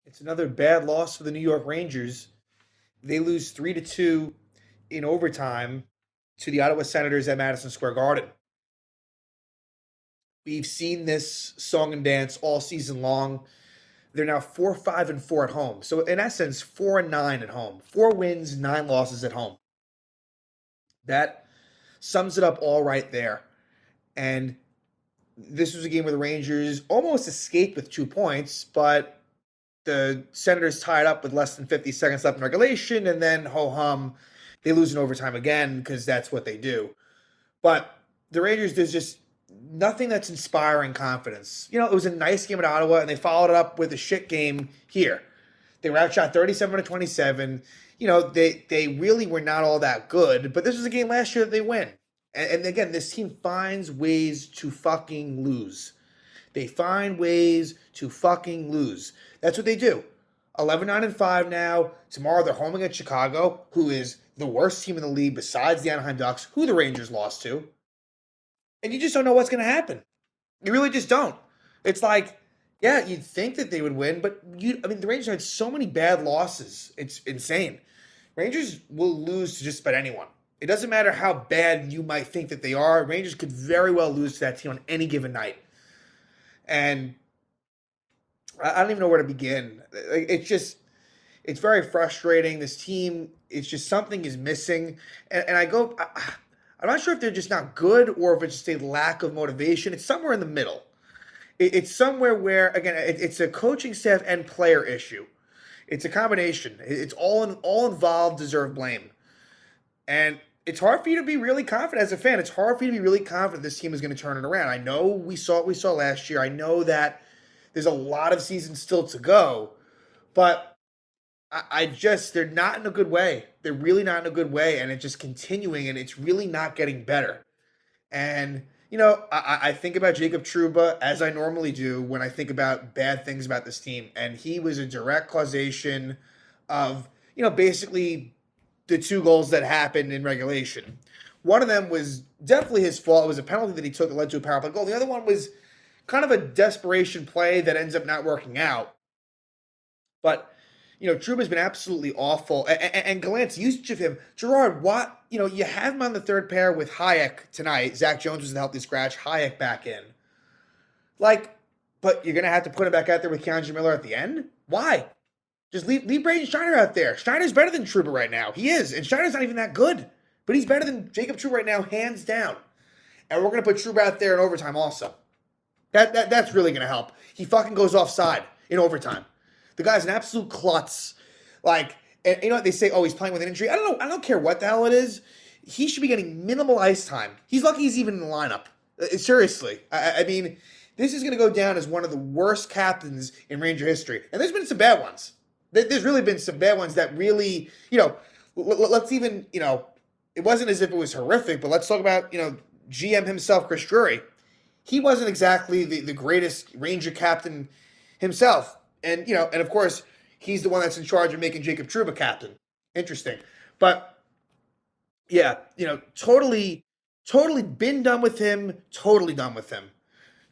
It's another bad loss for the New York Rangers. They lose 3-2 in overtime to the Ottawa Senators at Madison Square Garden. We've seen this song and dance all season long. They're now 4-5-4 at home. So in essence, 4-9 at home. 4 wins, 9 losses at home. That sums it up all right there. And this was a game where the Rangers almost escaped with 2 points, but the Senators tied up with less than 50 seconds left in regulation, and then ho hum, they lose in overtime again because that's what they do. But the Rangers, there's just nothing that's inspiring confidence. It was a nice game at Ottawa, and they followed it up with a shit game here. They were outshot 37-27. They really were not all that good, but this was a game last year that they win. And again, this team finds ways to fucking lose. They find ways to fucking lose. That's what they do. 11-9-5 now. Tomorrow they're home against Chicago, who is the worst team in the league besides the Anaheim Ducks, who the Rangers lost to. And you just don't know what's going to happen. You really just don't. It's like, yeah, you'd think that they would win, but the Rangers had so many bad losses. It's insane. Rangers will lose to just about anyone. It doesn't matter how bad you might think that they are. Rangers could very well lose to that team on any given night. And I don't even know where to begin. It's very frustrating. This team, it's just something is missing. And I'm not sure if they're just not good or if it's just a lack of motivation. It's somewhere in the middle. It's somewhere where, again, it's a coaching staff and player issue. It's a combination. It's all involved deserve blame. And it's hard for you to be really confident as a fan. It's hard for you to be really confident this team is going to turn it around. I know we saw what we saw last year. I know that there's a lot of season still to go, but they're not in a good way. They're really not in a good way, and it's just continuing, and it's really not getting better. And, I think about Jacob Trouba as I normally do when I think about bad things about this team, and he was a direct causation of, basically the 2 goals that happened in regulation. One of them was definitely his fault. It was a penalty that he took that led to a power play goal. The other one was kind of a desperation play that ends up not working out. But, Trouba's been absolutely awful. And Gallant's usage of him. Gerard, what? You have him on the third pair with Hayek tonight. Zach Jones was the healthy scratch. Hayek back in. But you're going to have to put him back out there with Keandre Miller at the end? Why? Just leave Braden Schneider out there. Schneider's better than Trouba right now. He is. And Schneider's not even that good. But he's better than Jacob Trouba right now, hands down. And we're going to put Trouba out there in overtime also. That's really going to help. He fucking goes offside in overtime. The guy's an absolute klutz. And you know what they say? Oh, he's playing with an injury. I don't know. I don't care what the hell it is. He should be getting minimal ice time. He's lucky he's even in the lineup. Seriously. I mean, this is going to go down as one of the worst captains in Ranger history. And there's been some bad ones. There's really been some bad ones that really, let's even, it wasn't as if it was horrific, but let's talk about, GM himself, Chris Drury. He wasn't exactly the greatest Ranger captain himself. And, and of course, he's the one that's in charge of making Jacob Trouba captain. Interesting. But, yeah, totally been done with him, totally done with him.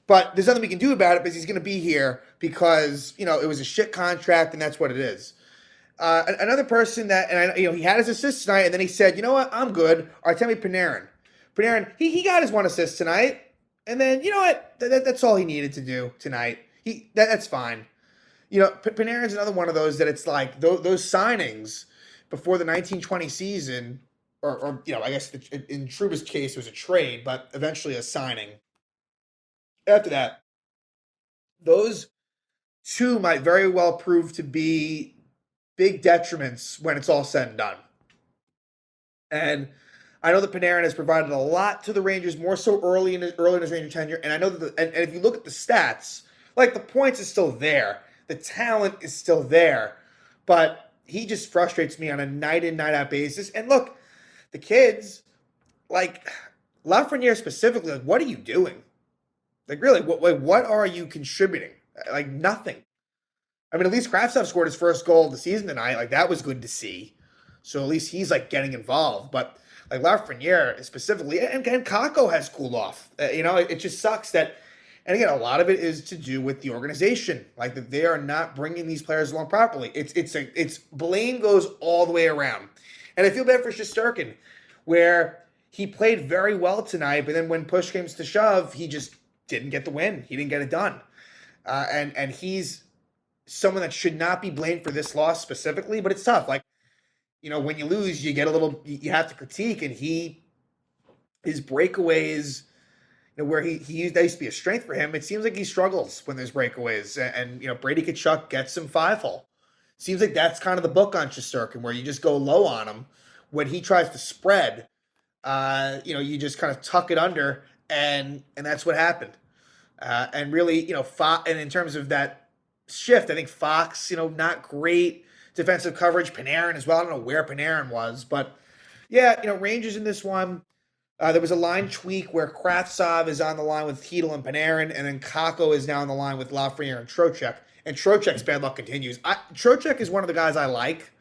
But there's nothing we can do about it because he's going to be here because, it was a shit contract and that's what it is. Another person that, he had his assist tonight and then he said, you know what, I'm good. Artemi Panarin. Panarin, he got his 1 assist tonight. And then, you know what, that's all he needed to do tonight. That's fine. Panarin's another one of those that it's like those signings before the 1920 season, or I guess in Trouba's case it was a trade, but eventually a signing. After that, those 2 might very well prove to be big detriments when it's all said and done. And I know that Panarin has provided a lot to the Rangers, more so early in his Ranger tenure. And I know that, and if you look at the stats, the points is still there, the talent is still there, but he just frustrates me on a night in, night out basis. And look, the kids, Lafreniere specifically, what are you doing? Really, what are you contributing? Nothing. I mean, at least Kravtsov scored his first goal of the season tonight. That was good to see. So at least he's, getting involved. But, Lafreniere specifically, and Kakko has cooled off. It just sucks that And again, a lot of it is to do with the organization, like that they are not bringing these players along properly. It's blame goes all the way around, and I feel bad for Shesterkin, where he played very well tonight, but then when push came to shove, he just didn't get the win. He didn't get it done, and he's someone that should not be blamed for this loss specifically. But it's tough. Like, when you lose, you get a little, you have to critique, and his breakaways, where he used, that used to be a strength for him. It seems like he struggles when there's breakaways, and Brady Tkachuk gets some 5-hole. Seems like that's kind of the book on Shesterkin, where you just go low on him when he tries to spread. You just kind of tuck it under, and that's what happened. And really, Fox, and in terms of that shift, I think Fox, not great defensive coverage. Panarin as well. I don't know where Panarin was, but yeah, Rangers in this one. There was a line tweak where Kravtsov is on the line with Hedl and Panarin, and then Kakko is now on the line with Lafreniere and Trocheck. And Trocheck's bad luck continues. Trocheck is one of the guys I like.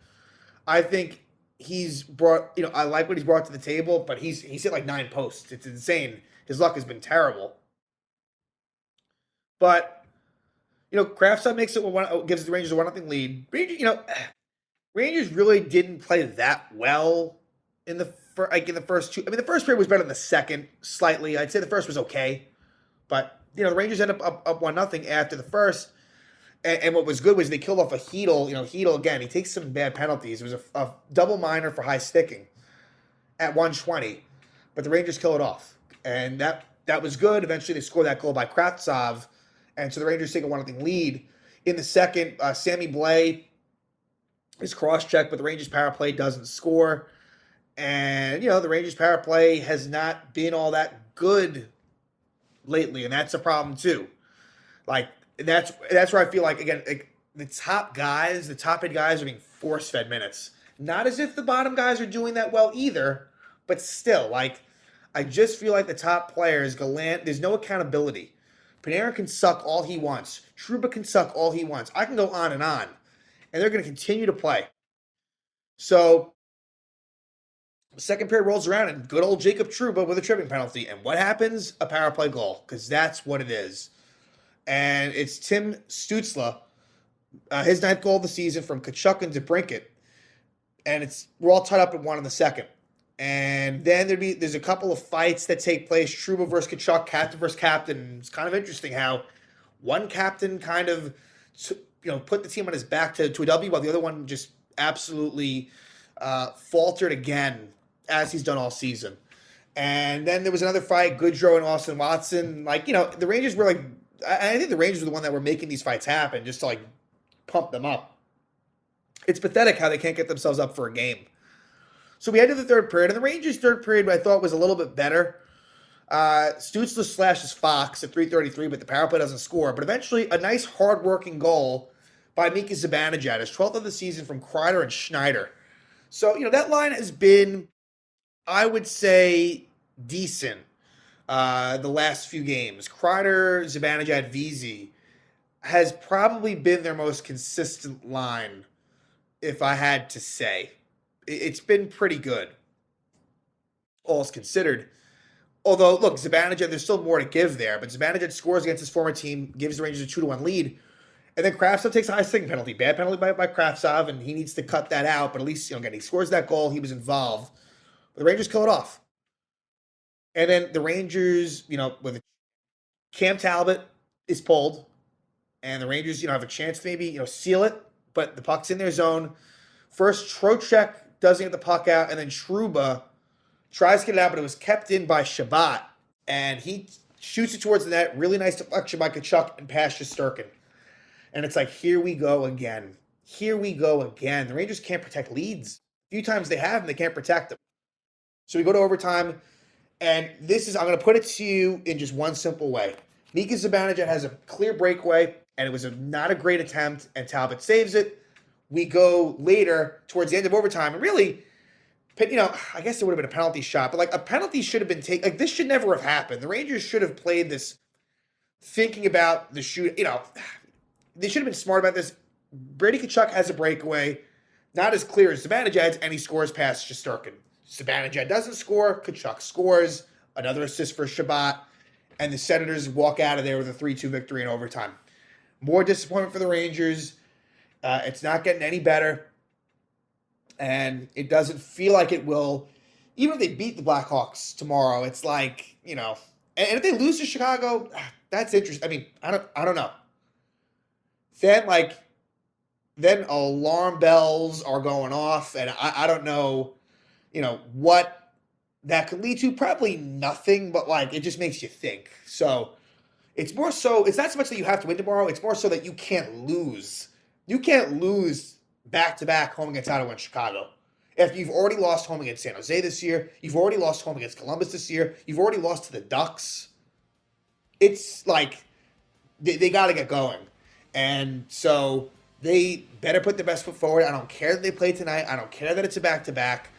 I think he's brought, I like what he's brought to the table, but he's hit like 9 posts. It's insane. His luck has been terrible. But, Kravtsov makes it, gives the Rangers a 1-0 lead. Rangers really didn't play that well in the first two. I mean, the first period was better than the second, slightly. I'd say the first was okay. But, the Rangers ended up 1-0 after the first. And what was good was they killed off a Hedl. Hedl, again, he takes some bad penalties. It was a double minor for high sticking at 120. But the Rangers kill it off. And that was good. Eventually, they score that goal by Kravtsov. And so the Rangers take a 1-0 lead. In the second, Sammy Blais is cross-checked, but the Rangers power play doesn't score. And, the Rangers power play has not been all that good lately, and that's a problem too. Like, that's where I feel like, again, the top end guys are being force-fed minutes. Not as if the bottom guys are doing that well either, but still, like, I just feel like the top players, Gallant, there's no accountability. Panarin can suck all he wants. Trouba can suck all he wants. I can go on, and they're going to continue to play. So, the second period rolls around, and good old Jacob Trouba with a tripping penalty. And what happens? A power play goal, because that's what it is. And it's Tim Stützle, his 9th goal of the season from Tkachuk and DeBrincat. And we're all tied up at 1 in the second. And then there's a couple of fights that take place. Trouba versus Tkachuk, captain versus captain. It's kind of interesting how one captain kind of put the team on his back to a W, while the other one just absolutely faltered again, as he's done all season. And then there was another fight, Goodrow and Austin Watson. The Rangers were I think the Rangers were the one that were making these fights happen just to pump them up. It's pathetic how they can't get themselves up for a game. So we head to the third period, and the Rangers' third period I thought was a little bit better. Stützle slashes Fox at 3:33, but the power play doesn't score. But eventually, a nice hard-working goal by Mika Zibanejad, his 12th of the season from Kreider and Schneider. So, that line has been, I would say, decent the last few games. Kreider, Zibanejad, VZ has probably been their most consistent line, if I had to say. It's been pretty good, all's considered. Although, look, Zibanejad, there's still more to give there, but Zibanejad scores against his former team, gives the Rangers a 2-1 lead. And then Kravtsov takes a high sticking penalty. Bad penalty by Kravtsov, and he needs to cut that out. But at least, again, he scores that goal. He was involved. The Rangers kill it off. And then the Rangers, with Cam Talbot is pulled. And the Rangers, have a chance to maybe, seal it. But the puck's in their zone. First, Trocheck doesn't get the puck out. And then Trouba tries to get it out, but it was kept in by Shabbat. And he shoots it towards the net. Really nice deflection by Tkachuk and past Shesterkin. And it's like, here we go again. Here we go again. The Rangers can't protect leads. A few times they have, and they can't protect them. So we go to overtime, and I'm going to put it to you in just one simple way. Mika Zibanejad has a clear breakaway, and it was not a great attempt, and Talbot saves it. We go later, towards the end of overtime, and really, I guess there would have been a penalty shot, but a penalty should have been taken. This should never have happened. The Rangers should have played this thinking about the shoot, they should have been smart about this. Brady Tkachuk has a breakaway, not as clear as Zibanejad's, and he scores past Shesterkin. Zibanejad doesn't score. Tkachuk scores. Another assist for Shabbat. and the Senators walk out of there with a 3-2 victory in overtime. More disappointment for the Rangers. It's not getting any better, and it doesn't feel like it will. Even if they beat the Blackhawks tomorrow, it's like, and if they lose to Chicago, that's interesting. I mean, I don't know. Then alarm bells are going off, and I don't know, what that could lead to. Probably nothing, but it just makes you think. So it's more so, it's not so much that you have to win tomorrow, it's more so that you can't lose. You can't lose back-to-back home against Ottawa and Chicago. If you've already lost home against San Jose this year, you've already lost home against Columbus this year, you've already lost to the Ducks, it's like they got to get going. And so they better put their best foot forward. I don't care that they play tonight. I don't care that it's a back-to-back.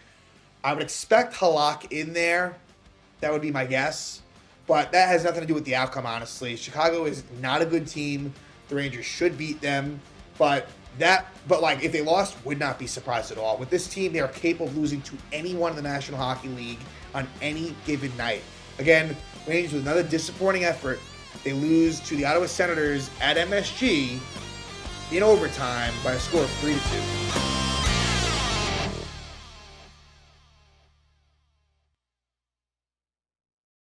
I would expect Halak in there. That would be my guess. But that has nothing to do with the outcome, honestly. Chicago is not a good team. The Rangers should beat them. But if they lost, would not be surprised at all. With this team, they are capable of losing to anyone in the National Hockey League on any given night. Again, Rangers with another disappointing effort. They lose to the Ottawa Senators at MSG in overtime by a score of 3-2.